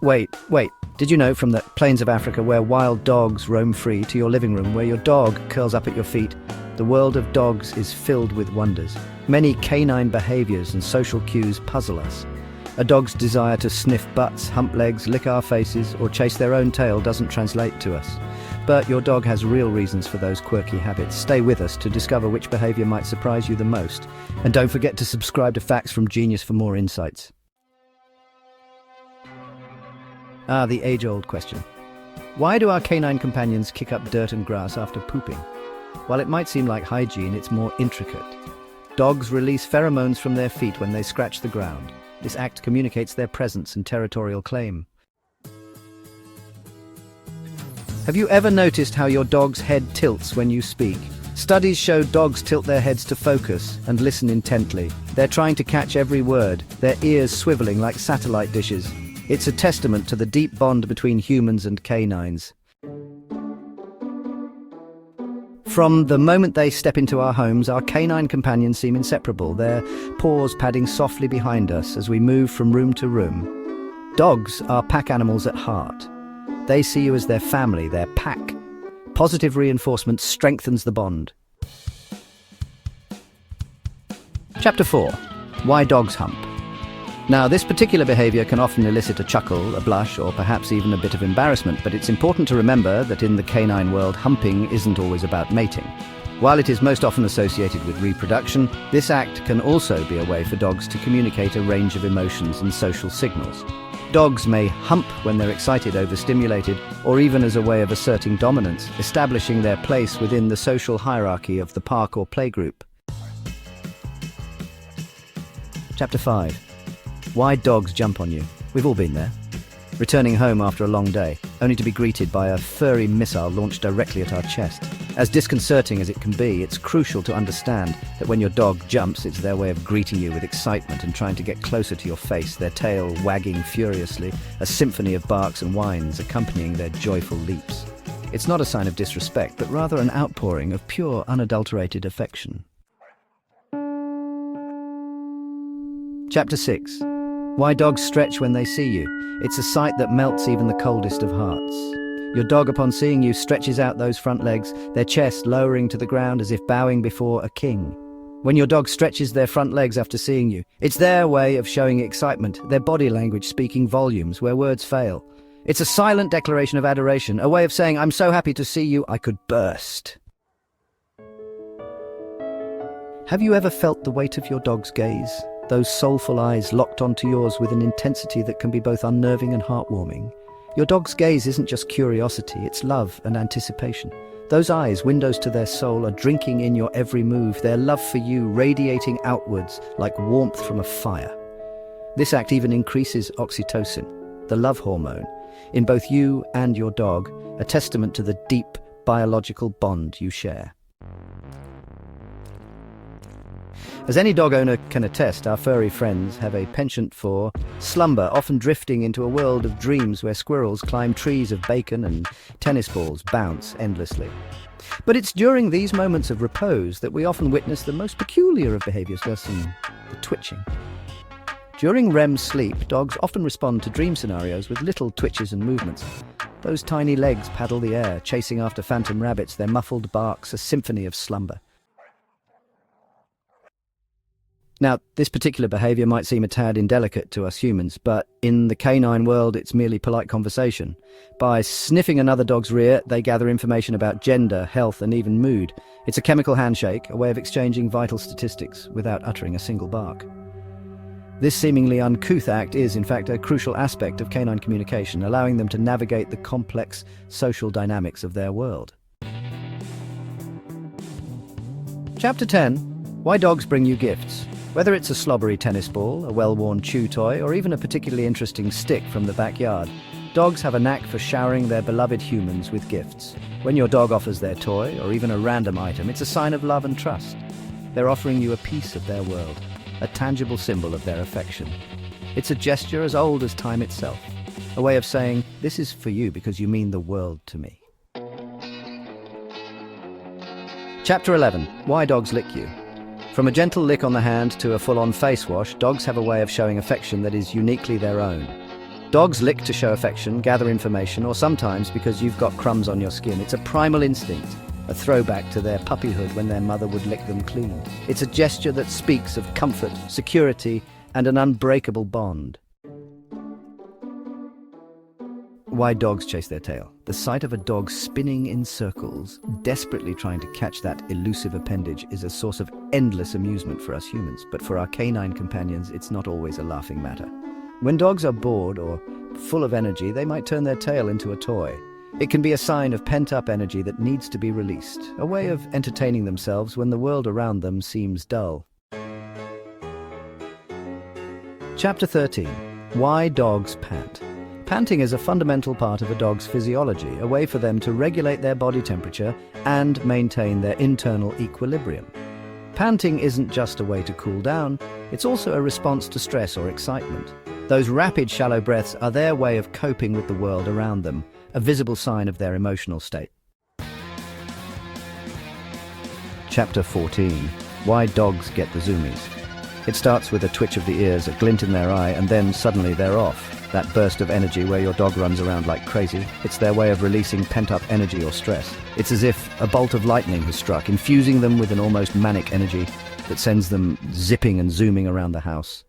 Wait. Did you know from the plains of Africa where wild dogs roam free to your living room where your dog curls up at your feet? The world of dogs is filled with wonders. Many canine behaviours and social cues puzzle us. A dog's desire to sniff butts, hump legs, lick our faces, or chase their own tail doesn't translate to us. But your dog has real reasons for those quirky habits. Stay with us to discover which behaviour might surprise you the most. And don't forget to subscribe to Facts from Genius for more insights. The age-old question. Why do our canine companions kick up dirt and grass after pooping? While it might seem like hygiene, it's more intricate. Dogs release pheromones from their feet when they scratch the ground. This act communicates their presence and territorial claim. Have you ever noticed how your dog's head tilts when you speak? Studies show dogs tilt their heads to focus and listen intently. They're trying to catch every word, their ears swiveling like satellite dishes. It's a testament to the deep bond between humans and canines. From the moment they step into our homes, our canine companions seem inseparable, their paws padding softly behind us as we move from room to room. Dogs are pack animals at heart. They see you as their family, their pack. Positive reinforcement strengthens the bond. Chapter 4. Why dogs hump. Now, this particular behaviour can often elicit a chuckle, a blush, or perhaps even a bit of embarrassment, but it's important to remember that in the canine world, humping isn't always about mating. While it is most often associated with reproduction, this act can also be a way for dogs to communicate a range of emotions and social signals. Dogs may hump when they're excited, overstimulated, or even as a way of asserting dominance, establishing their place within the social hierarchy of the park or playgroup. Chapter 5. Why dogs jump on you. We've all been there. Returning home after a long day, only to be greeted by a furry missile launched directly at our chest. As disconcerting as it can be, it's crucial to understand that when your dog jumps, it's their way of greeting you with excitement and trying to get closer to your face, their tail wagging furiously, a symphony of barks and whines accompanying their joyful leaps. It's not a sign of disrespect, but rather an outpouring of pure, unadulterated affection. Chapter 6. Why dogs stretch when they see you. It's a sight that melts even the coldest of hearts. Your dog, upon seeing you, stretches out those front legs, their chest lowering to the ground as if bowing before a king. When your dog stretches their front legs after seeing you, it's their way of showing excitement, their body language speaking volumes where words fail. It's a silent declaration of adoration, a way of saying, "I'm so happy to see you, I could burst." Have you ever felt the weight of your dog's gaze? Those soulful eyes locked onto yours with an intensity that can be both unnerving and heartwarming. Your dog's gaze isn't just curiosity, it's love and anticipation. Those eyes, windows to their soul, are drinking in your every move, their love for you radiating outwards like warmth from a fire. This act even increases oxytocin, the love hormone, in both you and your dog, a testament to the deep biological bond you share. As any dog owner can attest, our furry friends have a penchant for slumber, often drifting into a world of dreams where squirrels climb trees of bacon and tennis balls bounce endlessly. But it's during these moments of repose that we often witness the most peculiar of behaviours, the twitching. During REM sleep, dogs often respond to dream scenarios with little twitches and movements. Those tiny legs paddle the air, chasing after phantom rabbits, their muffled barks a symphony of slumber. Now, this particular behaviour might seem a tad indelicate to us humans, but in the canine world it's merely polite conversation. By sniffing another dog's rear, they gather information about gender, health and even mood. It's a chemical handshake, a way of exchanging vital statistics without uttering a single bark. This seemingly uncouth act is, in fact, a crucial aspect of canine communication, allowing them to navigate the complex social dynamics of their world. Chapter 10. Why dogs bring you gifts. Whether it's a slobbery tennis ball, a well-worn chew toy, or even a particularly interesting stick from the backyard, dogs have a knack for showering their beloved humans with gifts. When your dog offers their toy, or even a random item, it's a sign of love and trust. They're offering you a piece of their world, a tangible symbol of their affection. It's a gesture as old as time itself, a way of saying, "This is for you because you mean the world to me." Chapter 11. Why dogs lick you. From a gentle lick on the hand to a full-on face wash, dogs have a way of showing affection that is uniquely their own. Dogs lick to show affection, gather information, or sometimes because you've got crumbs on your skin. It's a primal instinct, a throwback to their puppyhood when their mother would lick them clean. It's a gesture that speaks of comfort, security, and an unbreakable bond. Why dogs chase their tail. The sight of a dog spinning in circles, desperately trying to catch that elusive appendage, is a source of endless amusement for us humans, but for our canine companions, it's not always a laughing matter. When dogs are bored or full of energy, they might turn their tail into a toy. It can be a sign of pent-up energy that needs to be released, a way of entertaining themselves when the world around them seems dull. Chapter 13. Why dogs pant. Panting is a fundamental part of a dog's physiology, a way for them to regulate their body temperature and maintain their internal equilibrium. Panting isn't just a way to cool down, it's also a response to stress or excitement. Those rapid, shallow breaths are their way of coping with the world around them, a visible sign of their emotional state. Chapter 14. Why dogs get the zoomies. It starts with a twitch of the ears, a glint in their eye, and then suddenly they're off. That burst of energy where your dog runs around like crazy, it's their way of releasing pent-up energy or stress. It's as if a bolt of lightning has struck, infusing them with an almost manic energy that sends them zipping and zooming around the house.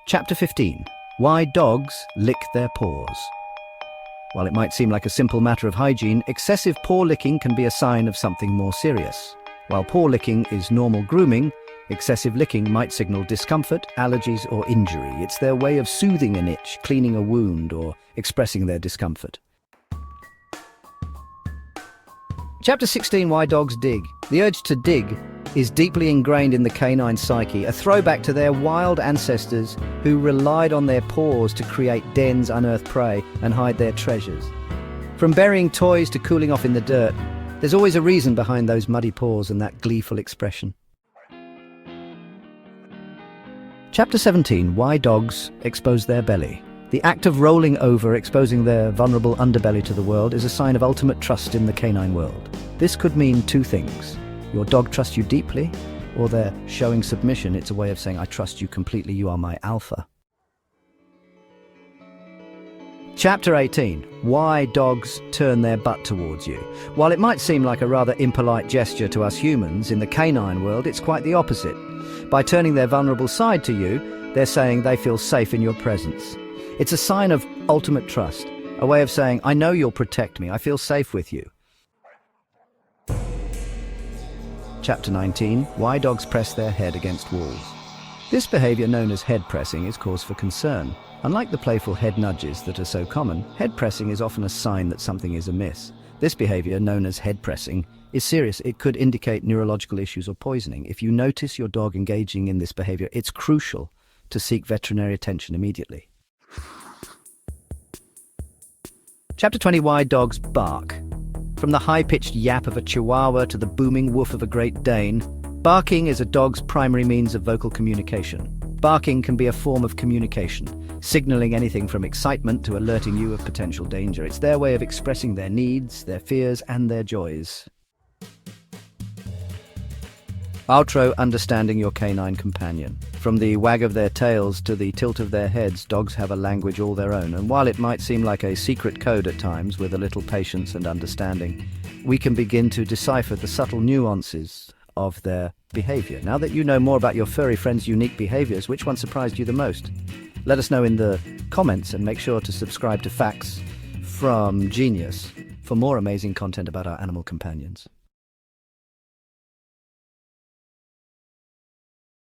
Chapter 15. Why dogs lick their paws. While it might seem like a simple matter of hygiene, excessive paw licking can be a sign of something more serious. While paw licking is normal grooming, excessive licking might signal discomfort, allergies, or injury. It's their way of soothing an itch, cleaning a wound, or expressing their discomfort. Chapter 16. Why dogs dig. The urge to dig is deeply ingrained in the canine psyche, a throwback to their wild ancestors who relied on their paws to create dens, unearth prey, and hide their treasures. From burying toys to cooling off in the dirt, there's always a reason behind those muddy paws and that gleeful expression. Chapter 17. Why dogs expose their belly. The act of rolling over, exposing their vulnerable underbelly to the world, is a sign of ultimate trust in the canine world. This could mean two things. Your dog trusts you deeply, or they're showing submission. It's a way of saying, I trust you completely, you are my alpha. Chapter 18. Why dogs turn their butt towards you. While it might seem like a rather impolite gesture to us humans, in the canine world it's quite the opposite. By turning their vulnerable side to you, they're saying they feel safe in your presence. It's a sign of ultimate trust, a way of saying, I know you'll protect me, I feel safe with you. Chapter 19. Why dogs press their head against walls. This behavior, known as head pressing, is cause for concern. Unlike the playful head nudges that are so common, head pressing is often a sign that something is amiss. This behavior, known as head pressing, is serious. It could indicate neurological issues or poisoning. If you notice your dog engaging in this behavior, it's crucial to seek veterinary attention immediately. Chapter 20. Why dogs bark. From the high-pitched yap of a chihuahua to the booming woof of a Great Dane, barking is a dog's primary means of vocal communication. Barking can be a form of communication, signaling anything from excitement to alerting you of potential danger. It's their way of expressing their needs, their fears, and their joys. Outro. Understanding your canine companion. From the wag of their tails to the tilt of their heads, dogs have a language all their own, and while it might seem like a secret code at times, with a little patience and understanding, we can begin to decipher the subtle nuances of their behavior. Now that you know more about your furry friend's unique behaviors, which one surprised you the most? Let us know in the comments, and make sure to subscribe to Facts from Genius for more amazing content about our animal companions.